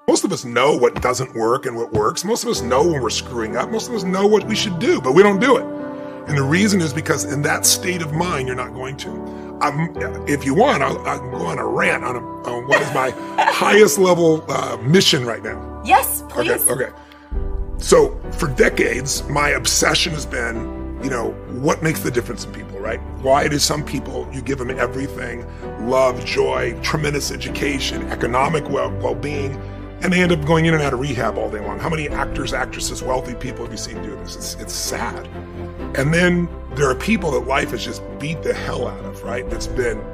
Most of us know what doesn't work and what works. Most of us know when we're screwing up. Most of us know what we should do, but we don't do it. And the reason is because in that state of mind, you're not going to. If you want, I'll go on a rant on what is my highest level mission right now. Yes, please. Okay. So for decades, my obsession has been, what makes the difference in people, right? Why do some people, you give them everything, love, joy, tremendous education, economic well-being, and they end up going in and out of rehab all day long? How many actors, actresses, wealthy people have you seen do this? It's sad. And then there are people that life has just beat the hell out of, right?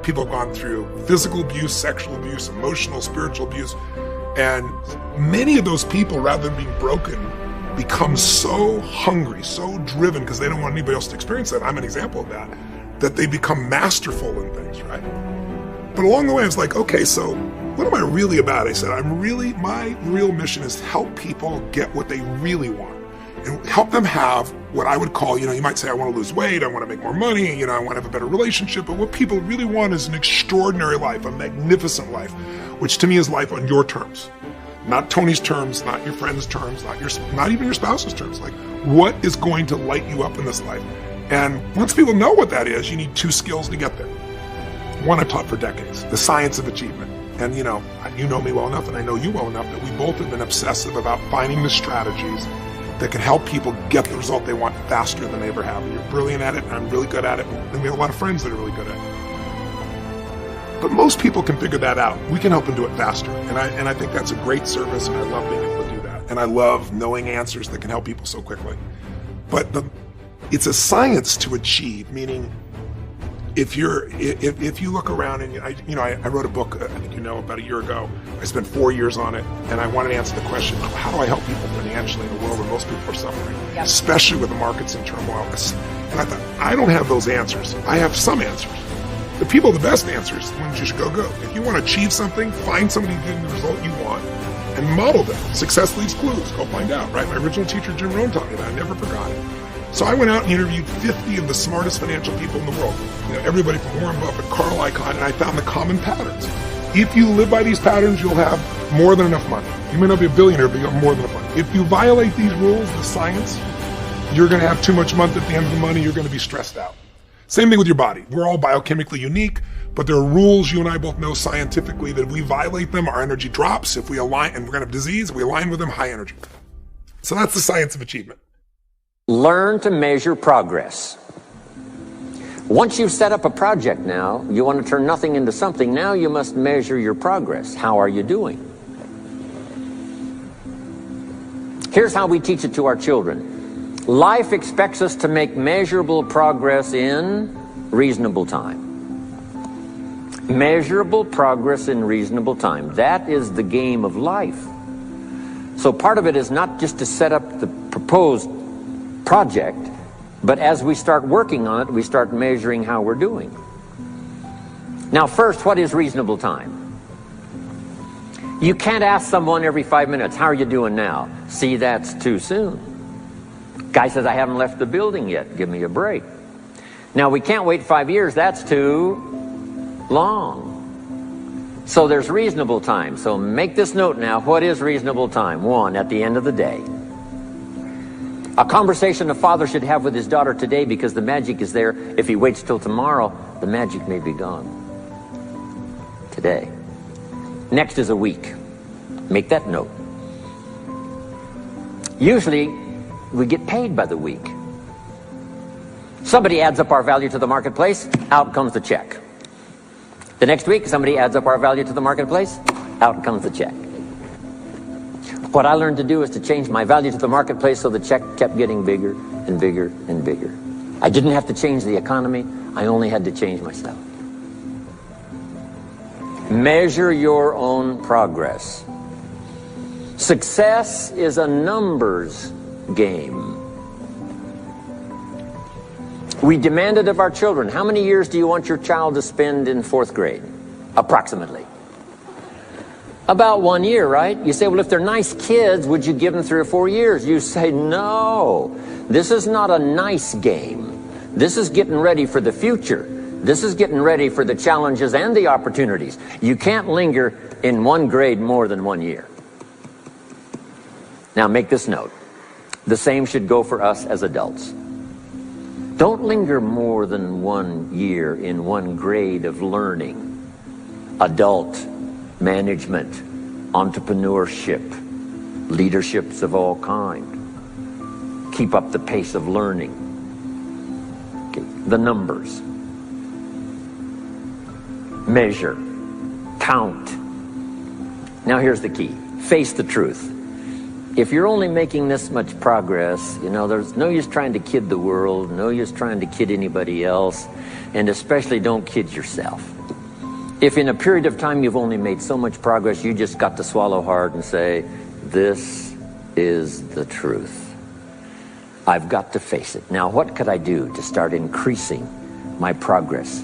People have gone through physical abuse, sexual abuse, emotional, spiritual abuse. And many of those people, rather than being broken, become so hungry, so driven, because they don't want anybody else to experience that. I'm an example of that they become masterful in things, right? But along the way, it's like, okay, so what am I really about? I said, my real mission is to help people get what they really want and help them have what I would call, you might say, I want to lose weight, I want to make more money, I want to have a better relationship. But what people really want is an extraordinary life, a magnificent life, which to me is life on your terms. Not Tony's terms, not your friend's terms, not even your spouse's terms. Like, what is going to light you up in this life? And once people know what that is, you need two skills to get there. One I've taught for decades, the science of achievement. And you know me well enough, and I know you well enough, that we both have been obsessive about finding the strategies that can help people get the result they want faster than they ever have. And you're brilliant at it, and I'm really good at it, and we have a lot of friends that are really good at it. But most people can figure that out. We can help them do it faster. And I think that's a great service, and I love being able to do that. And I love knowing answers that can help people so quickly. But it's a science to achieve, meaning if you look around and I wrote a book, I think about a year ago. I spent 4 years on it, and I wanted to answer the question, how do I help people financially in a world where most people are suffering, especially with the markets in turmoil? And I thought, I don't have those answers. I have some answers. The people with the best answers, the ones you should go. If you want to achieve something, find somebody getting the result you want and model them. Success leaves clues. Go find out, right? My original teacher, Jim Rohn, taught me that. I never forgot it. So I went out and interviewed 50 of the smartest financial people in the world. Everybody from Warren Buffett, Carl Icahn, and I found the common patterns. If you live by these patterns, you'll have more than enough money. You may not be a billionaire, but you'll have more than enough money. If you violate these rules, the science, you're going to have too much money at the end of the money. You're going to be stressed out. Same thing with your body. We're all biochemically unique, but there are rules you and I both know scientifically that if we violate them, our energy drops. If we align, and we're going to have disease, we align with them, high energy. So that's the science of achievement. Learn to measure progress. Once you've set up a project now, you want to turn nothing into something. Now you must measure your progress. How are you doing? Here's how we teach it to our children. Life expects us to make measurable progress in reasonable time. Measurable progress in reasonable time. That is the game of life. So part of it is not just to set up the proposed project, but as we start working on it, we start measuring how we're doing. Now first, what is reasonable time? You can't ask someone every 5 minutes, how are you doing now? See, that's too soon. Guy says, I haven't left the building yet. Give me a break. Now, we can't wait 5 years. That's too long. So there's reasonable time. So make this note now. What is reasonable time? 1, at the end of the day. A conversation a father should have with his daughter today, because the magic is there. If he waits till tomorrow, the magic may be gone. Today. Next is a week. Make that note. Usually, we get paid by the week. Somebody adds up our value to the marketplace, out comes the check. The next week, somebody adds up our value to the marketplace, out comes the check. What I learned to do is to change my value to the marketplace so the check kept getting bigger and bigger and bigger. I didn't have to change the economy, I only had to change myself. Measure your own progress. Success is a numbers game. We demanded of our children, how many years do you want your child to spend in 4th grade? Approximately. About 1 year, right? You say, well, if they're nice kids, would you give them 3 or 4 years? You say, no. This is not a nice game. This is getting ready for the future. This is getting ready for the challenges and the opportunities. You can't linger in one grade more than 1 year. Now make this note. The same should go for us as adults. Don't linger more than 1 year in one grade of learning. Adult, management, entrepreneurship, leaderships of all kind. Keep up the pace of learning. Okay. The numbers. Measure. Count. Now here's the key. Face the truth. If you're only making this much progress, there's no use trying to kid the world, no use trying to kid anybody else, and especially don't kid yourself. If in a period of time you've only made so much progress, you just got to swallow hard and say, this is the truth. I've got to face it. Now, what could I do to start increasing my progress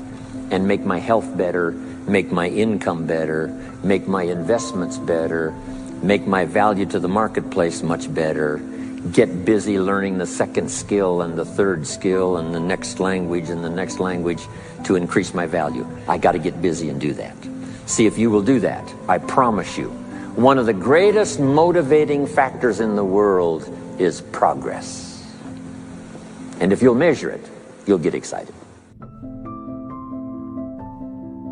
and make my health better, make my income better, make my investments better, make my value to the marketplace much better, get busy learning the second skill and the third skill and the next language and the next language to increase my value. I got to get busy and do that. See if you will do that. I promise you, one of the greatest motivating factors in the world is progress. And if you'll measure it, you'll get excited.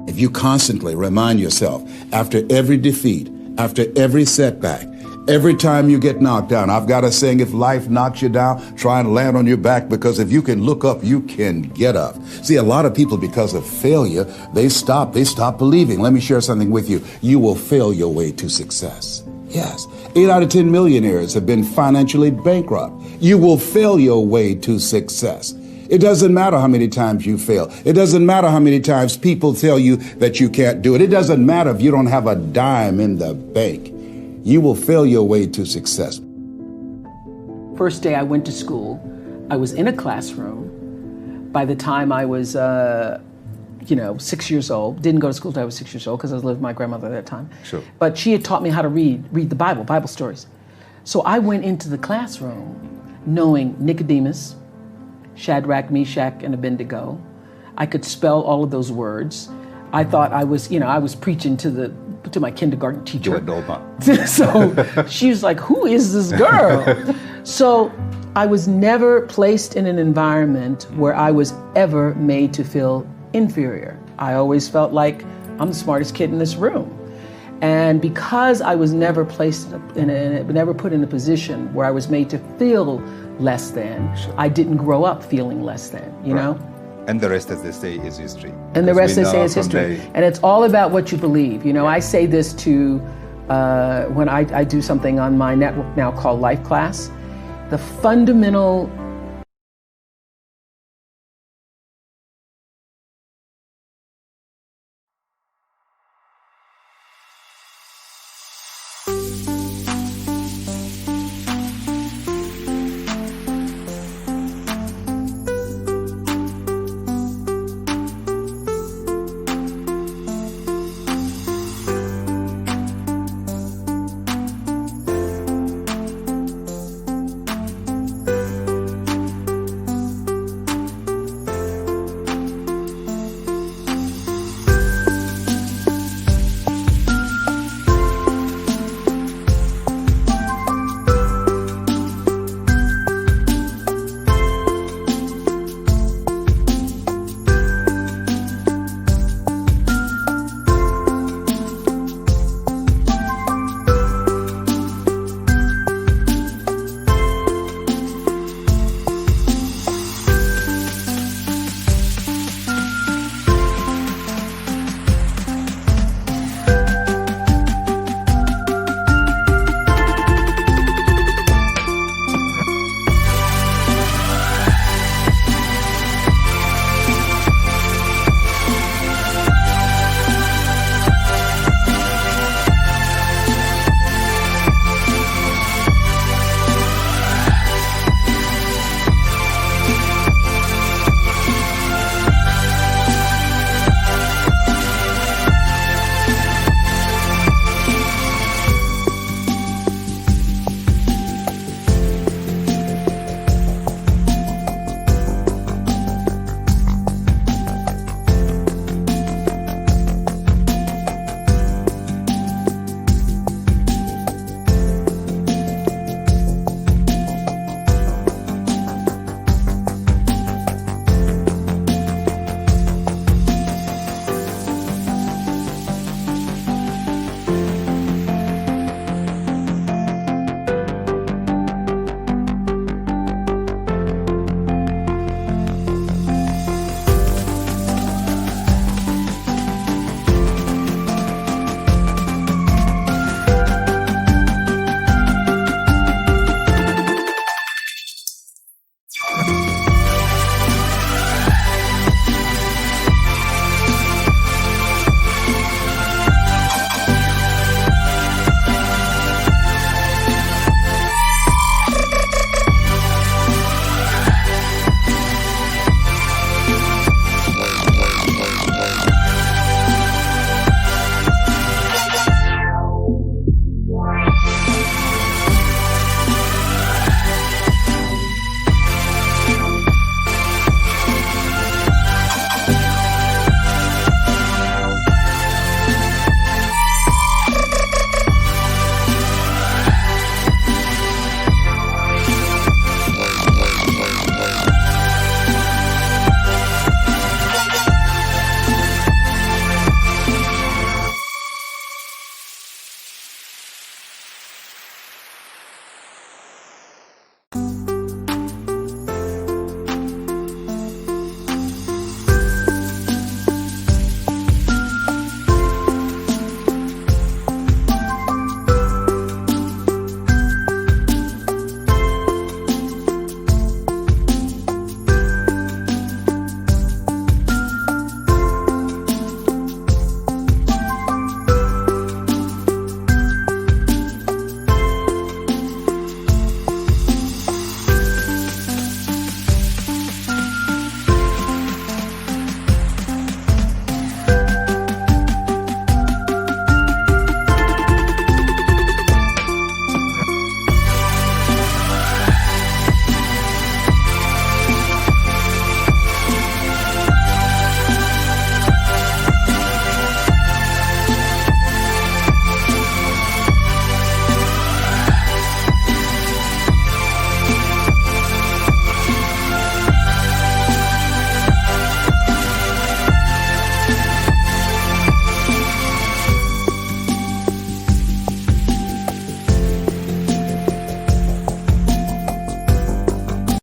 If you constantly remind yourself after every defeat, after every setback, every time you get knocked down, I've got a saying, if life knocks you down, try and land on your back, because if you can look up, you can get up. See, a lot of people, because of failure, they stop believing. Let me share something with you. You will fail your way to success. Yes, 8 out of 10 millionaires have been financially bankrupt. You will fail your way to success. It doesn't matter how many times you fail. It doesn't matter how many times people tell you that you can't do it. It doesn't matter if you don't have a dime in the bank. You will fail your way to success. First day I went to school, I was in a classroom. By the time I was, 6 years old, didn't go to school until I was 6 years old because I was living with my grandmother at that time. Sure. But she had taught me how to read the Bible stories. So I went into the classroom knowing Nicodemus, Shadrach, Meshach, and Abednego. I could spell all of those words. I thought I was preaching to my kindergarten teacher. So she was like, who is this girl? So I was never placed in an environment where I was ever made to feel inferior. I always felt like I'm the smartest kid in this room. And because I was never never put in a position where I was made to feel less than, Sure. I didn't grow up feeling less than, you know? And the rest, as they say, is history. And the rest, they say, is history. And it's all about what you believe. I say this to, when I do something on my network now called Life Class, the fundamental